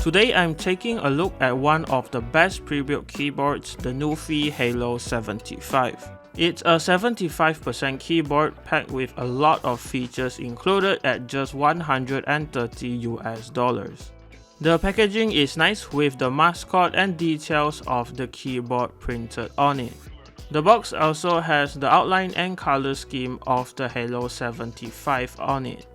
Today I'm taking a look at one of the best pre-built keyboards, the NuPhy Halo75. It's a 75% keyboard packed with a lot of features included at just $130. The packaging is nice with the mascot and details of the keyboard printed on it. The box also has the outline and color scheme of the Halo75 on it.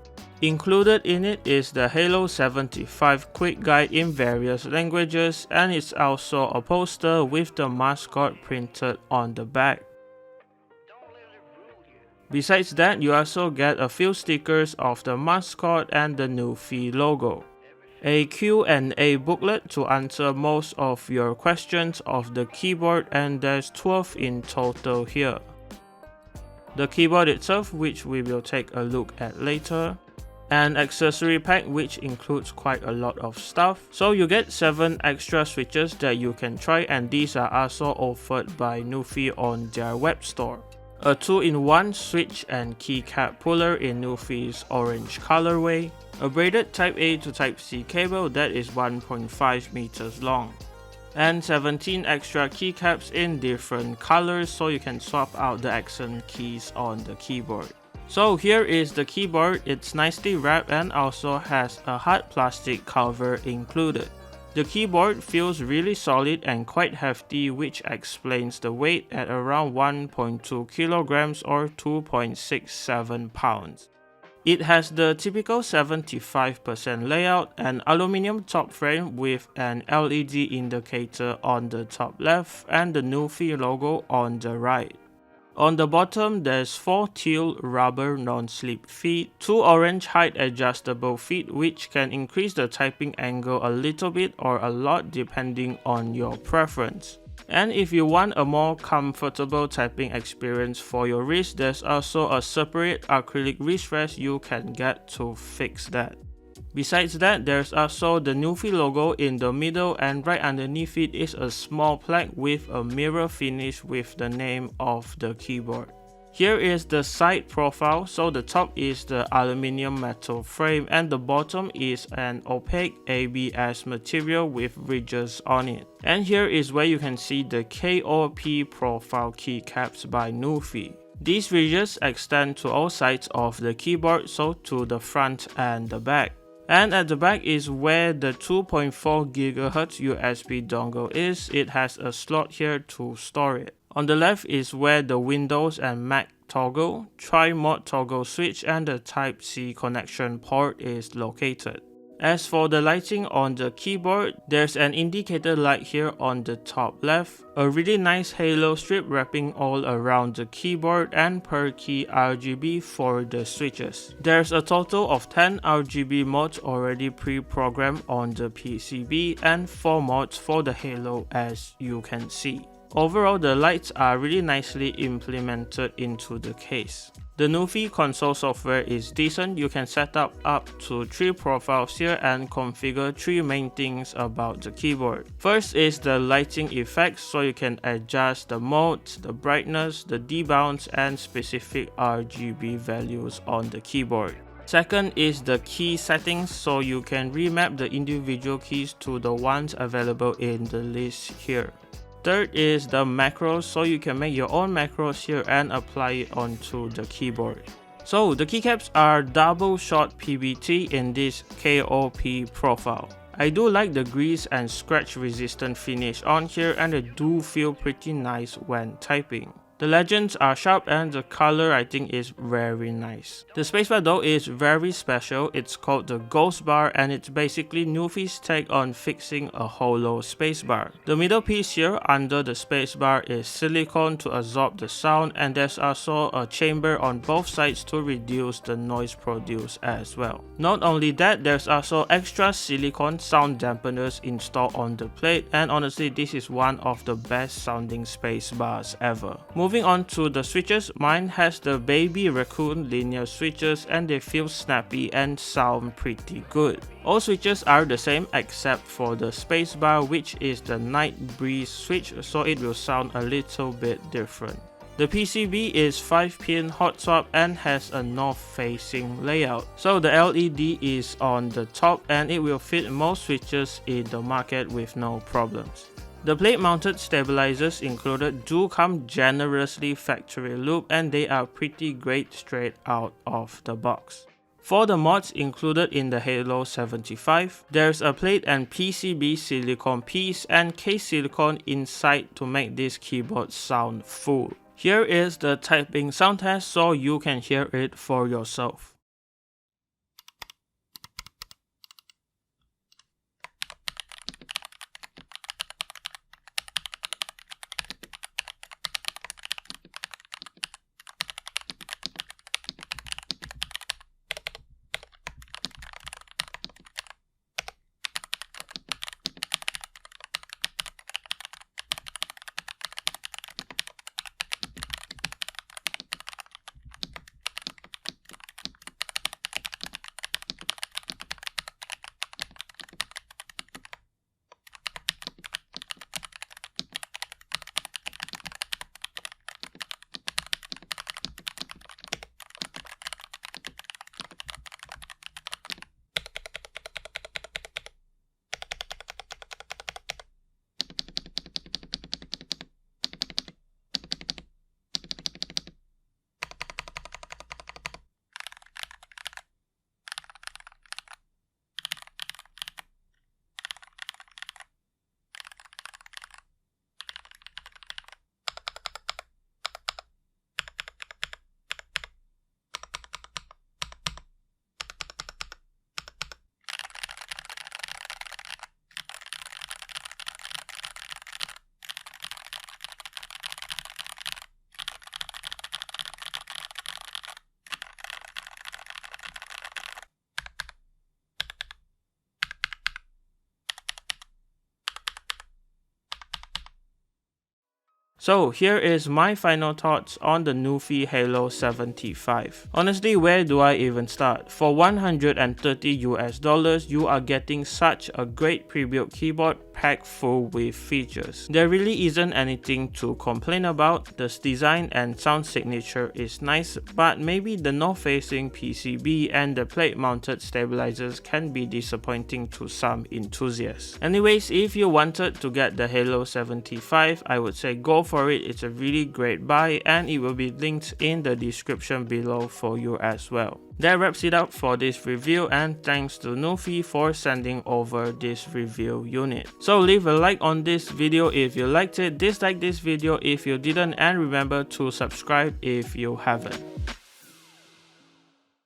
Included in it is the Halo75 quick guide in various languages, and it's also a poster with the mascot printed on the back. Besides that, you also get a few stickers of the mascot and the NuPhy logo. A Q&A booklet to answer most of your questions of the keyboard, and there's 12 in total here. The keyboard itself, which we will take a look at later. An accessory pack which includes quite a lot of stuff. So you get 7 extra switches that you can try, and these are also offered by NuPhy on their web store. A 2-in-1 switch and keycap puller in NuPhy's orange colorway. A braided Type A to Type C cable that is 1.5 meters long. And 17 extra keycaps in different colors so you can swap out the accent keys on the keyboard. So here is the keyboard. It's nicely wrapped and also has a hard plastic cover included. The keyboard feels really solid and quite hefty, which explains the weight at around 1.2 kilograms or 2.67 pounds. It has the typical 75% layout, an aluminum top frame with an LED indicator on the top left and the NuPhy logo on the right. On the bottom, there's 4 teal rubber non-slip feet, 2 orange height adjustable feet which can increase the typing angle a little bit or a lot depending on your preference. And if you want a more comfortable typing experience for your wrist, there's also a separate acrylic wrist rest you can get to fix that. Besides that, there's also the NuPhy logo in the middle, and right underneath it is a small plaque with a mirror finish with the name of the keyboard. Here is the side profile. So the top is the aluminum metal frame and the bottom is an opaque ABS material with ridges on it. And here is where you can see the KOP profile keycaps by NuPhy. These ridges extend to all sides of the keyboard, so to the front and the back. And at the back is where the 2.4 GHz USB dongle is. It has a slot here to store it. On the left is where the Windows and Mac toggle, tri-mode toggle switch and the Type-C connection port is located. As for the lighting on the keyboard, there's an indicator light here on the top left, a really nice halo strip wrapping all around the keyboard, and per key RGB for the switches. There's a total of 10 RGB modes already pre-programmed on the PCB and 4 modes for the halo as you can see. Overall, the lights are really nicely implemented into the case. The NuPhy console software is decent. You can set up to 3 profiles here and configure 3 main things about the keyboard. First is the lighting effects, so you can adjust the modes, the brightness, the debounce and specific RGB values on the keyboard. Second is the key settings, so you can remap the individual keys to the ones available in the list here. Third is the macros, so you can make your own macros here and apply it onto the keyboard. So the keycaps are double shot PBT in this KOP profile. I do like the grease and scratch resistant finish on here, and they do feel pretty nice when typing. The legends are sharp and the color I think is very nice. The spacebar though is very special. It's called the Ghost Bar, and it's basically NuPhy's take on fixing a hollow spacebar. The middle piece here under the spacebar is silicone to absorb the sound, and there's also a chamber on both sides to reduce the noise produced as well. Not only that, there's also extra silicone sound dampeners installed on the plate, and honestly this is one of the best sounding spacebars ever. Moving on to the switches, mine has the baby Raccoon linear switches, and they feel snappy and sound pretty good. All switches are the same except for the spacebar, which is the night breeze switch, so it will sound a little bit different. The PCB is 5-pin hot swap and has a north-facing layout. So the LED is on the top and it will fit most switches in the market with no problems. The plate-mounted stabilizers included do come generously factory loop and they are pretty great straight out of the box. For the mods included in the Halo75, there's a plate and PCB silicone piece and case silicone inside to make this keyboard sound full. Here is the typing sound test so you can hear it for yourself. So here is my final thoughts on the NuPhy Halo75. Honestly, where do I even start? For $130 you are getting such a great pre-built keyboard packed full with features. There really isn't anything to complain about. The design and sound signature is nice, but maybe the north-facing PCB and the plate-mounted stabilizers can be disappointing to some enthusiasts. Anyways, if you wanted to get the Halo75, I would say go for it. It's a really great buy and it will be linked in the description below for you as well. That wraps it up for this review, and thanks to NuPhy for sending over this review unit. So leave a like on this video if you liked it, dislike this video if you didn't, and remember to subscribe if you haven't.